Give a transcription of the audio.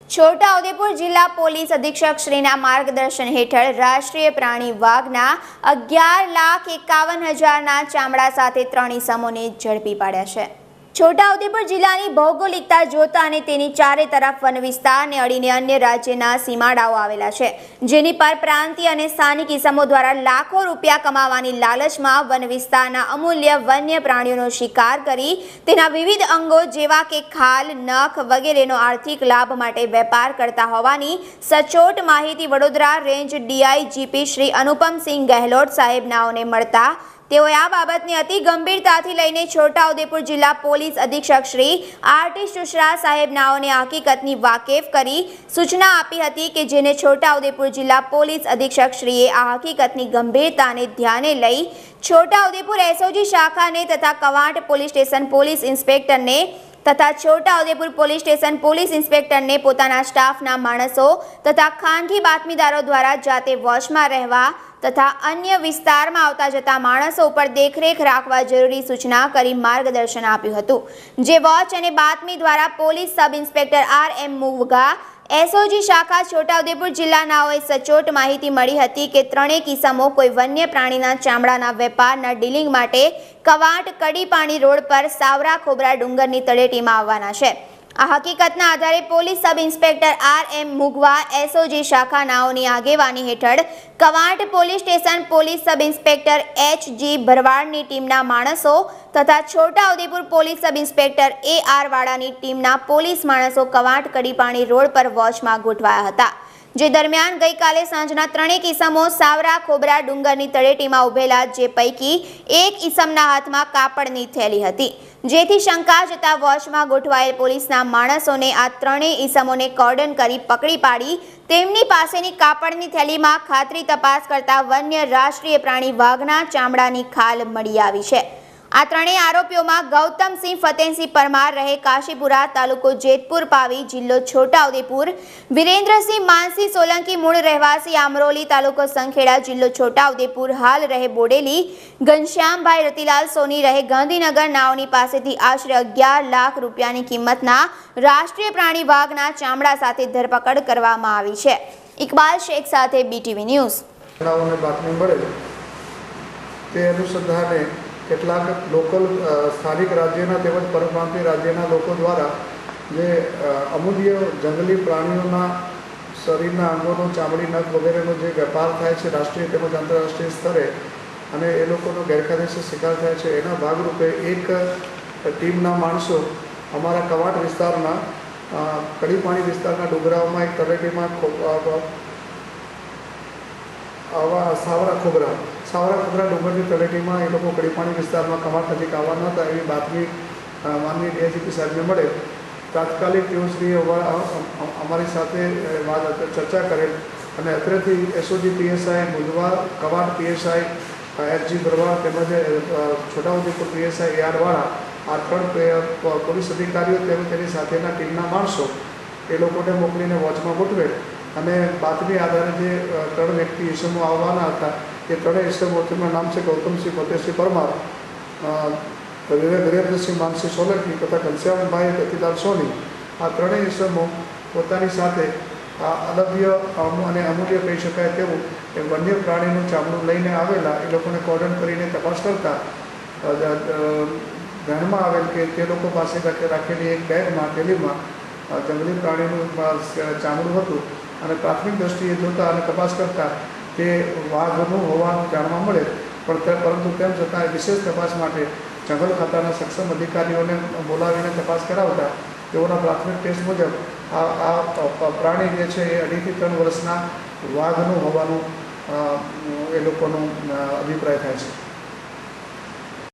છોટાઉદેપુર જિલ્લા પોલીસ અધિક્ષક શ્રીના માર્ગદર્શન હેઠળ રાષ્ટ્રીય પ્રાણી વાઘના 11,51,000ના ચામડા સાથે 3 ઇસમોને ઝડપી પાડ્યા છે। છોટાઉદેપુર જિલ્લાની ભૌગોલિકતા જોતા અને તેની ચારે તરફ વન વિસ્તારને અડીને અન્ય રાજ્યના સીમાડાઓ આવેલા છે, જેની પર પ્રાંતીય અને સ્થાનિક ઇસમો દ્વારા લાખો રૂપિયા કમાવાની લાલચમાં વન વિસ્તારના અમૂલ્ય વન્ય પ્રાણીઓનો શિકાર કરી તેના વિવિધ અંગો જેવા કે ખાલ, નખ વગેરેનો આર્થિક લાભ માટે વેપાર કરતા હોવાની સચોટ માહિતી વડોદરા રેન્જ ડીઆઈજીપી શ્રી અનુપમસિંહ ગહેલોત સાહેબનાઓને મળતા તેઓએ આ બાબતને અતિ ગંભીરતાથી લઈને છોટાઉદેપુર જિલ્લા પોલીસ અધિક્ષક શ્રી આરટી શુશ્રા સાહેબનાઓને હકીકતની વાકેફ કરી સૂચના આપી હતી કે જેને છોટાઉદેપુર જિલ્લા પોલીસ અધિક્ષક શ્રીએ આ હકીકતની ગંભીરતાને ધ્યાને લઈ છોટાઉદેપુર એસઓજી શાખાને તથા કવાંટ પોલીસ સ્ટેશન પોલીસ ઇન્સ્પેક્ટરને તથા છોટાઉદેપુર પોલીસ સ્ટેશન પોલીસ ઇન્સ્પેક્ટરને પોતાના સ્ટાફના માણસો તથા ખાનગી બાતમીદારો દ્વારા જાતે વોચમાં રહેવા તથા અન્ય વિસ્તારમાં આવતા જતા માણસો ઉપર દેખરેખ રાખવા જરૂરી સૂચના કરી માર્ગદર્શન આપ્યું હતું, જે વોચ અને બાતમી દ્વારા police sub inspector R M. Mugwa SOG શાખા છોટાઉદેપુર જિલ્લાનાઓએ સચોટ માહિતી મળી હતી કે 3 કિસ્સામાં કોઈ વન્ય પ્રાણીના ચામડાના વેપારના ડીલિંગ માટે કવાંટ કડીપાણી રોડ પર સાવરા ખોબરા ડુંગરની તળેટીમાં આવવાના છે। આ હકીકતના આધારે police sub inspector R M. Mugwa SOG શાખાનાઓની આગેવાની હેઠળ Kavant police station police sub inspector H G. ભરવાડની ટીમના માણસો તથા Chhota Udaipur police sub inspector A R. વાડાની ટીમના પોલીસ માણસો કવાંટ કડીપાણી રોડ પર વોચમાં ગોઠવાયા હતા, જે દરમિયાન ગઈકાલે સાંજના 3 ઇસમો સાવરા ખોબરા ડુંગરની તળેટીમાં ઉભેલા, જે પૈકી એક ઇસમના હાથમાં કાપડની થેલી હતી, જેથી શંકા જતા વોચમાં ગોઠવાયેલ પોલીસના માણસોને આ 3 ઇસમોને કોર્ડન કરી પકડી પાડી તેમની પાસેની કાપડની થેલીમાં ખાતરી તપાસ કરતા વન્ય રાષ્ટ્રીય પ્રાણી વાઘના ચામડાની ખાલ મળી આવી છે। આ 3 આરોપીઓમાં ગૌતમસિંહ ફતેહસિંહ પરમાર રહે કાશીપુરા, તાલુકો જેતપુર પાવી, જિલ્લો છોટાઉદેપુર, વિરેન્દ્રસિંહ માનસિંહ સોલંકી મૂળ રહેવાસી આમરોલી, તાલુકો સંખેડા, જિલ્લો છોટાઉદેપુર, હાલ રહે બોડેલી, ઘનશ્યામભાઈ રતિલાલ સોની રહે ગાંધીનગર નાઓની પાસેથી આશરે 11 લાખ રૂપિયાની કિંમતના રાષ્ટ્રીય પ્રાણી વાઘના ચામડા સાથે ધરપકડ કરવામાં આવી છે। ઇકબાલ શેખ સાથે બીટીવી ન્યૂઝ। કેટલાક લોકલ સ્થાનિક રાજ્યના તેમજ પરપ્રાંતીય રાજ્યના લોકો દ્વારા જે અમૂલ્ય જંગલી પ્રાણીઓના શરીરના અંગોનો, ચામડી, નખ વગેરેનો જે વેપાર થાય છે રાષ્ટ્રીય તેમજ આંતરરાષ્ટ્રીય સ્તરે અને એ લોકોનો ગેરકાયદેસર શિકાર થાય છે, એના ભાગરૂપે એક ટીમના માણસો અમારા કવાંટ વિસ્તારના કડીપાણી વિસ્તારના ડુંગરાઓમાં એક તળેટીમાં સાવરા ખોબરા ડુંગરની તળેટીમાં એ લોકો કડીપાણી વિસ્તારમાં કવાંટ નજીક આવવાના હતા એવી બાતમી માનનીય ડીઆઈજીપી સાહેબને મળે। તાત્કાલિક તેઓશ્રીએ અમારી સાથે ચર્ચા કરેલ અને અત્રેથી એસઓજી પીએસઆઈ મુલવા, કવાંટ પીએસઆઈ એચ.જી. ભરવાડ તેમજ છોટાઉદેપુર પીએસઆઈ એ.આર. વાળા આ 3 પોલીસ અધિકારીઓ તેમજ તેની સાથેના ટીમના માણસો એ લોકોને મોકલીને વોચમાં ગોઠવેલ અને બાતમી આધારે જે 3 વ્યક્તિ ઇસમો આવવાના હતા એ 3 ઇસમો, તેમના નામ છે ગૌતમસિંહ ફતેહસિંહ પરમાર, વિરેન્દ્રસિંહ માનસિંહ સોલંકી તથા ઘનશ્યામભાઈ રતિલાલ સોની, આ 3 ઇસમો પોતાની સાથે અલભ્ય અને અમૂલ્ય કહી શકાય તેવું એ વન્ય પ્રાણીનું ચામડું લઈને આવેલા એ લોકોને કોર્ડન કરીને તપાસ કરતા ધ્યાનમાં આવેલ કે તે લોકો પાસે રાખેલી એક બેગમાં, થેલીમાં જંગલી પ્રાણીનું ચામડું હતું અને પ્રાથમિક દ્રષ્ટિએ જોતા અને તપાસ કરતાં તે વાઘનું હોવાનું જાણવા મળે, પરંતુ તેમ છતાં વિશેષ તપાસ માટે જંગલ ખાતાના સક્ષમ અધિકારીઓને બોલાવીને તપાસ કરાવતા તેઓના પ્રાથમિક ટેસ્ટ મુજબ આ પ્રાણી જે છે એ 2.5 થી 3 વર્ષના વાઘનું હોવાનું એ લોકોનો અભિપ્રાય થાય છે।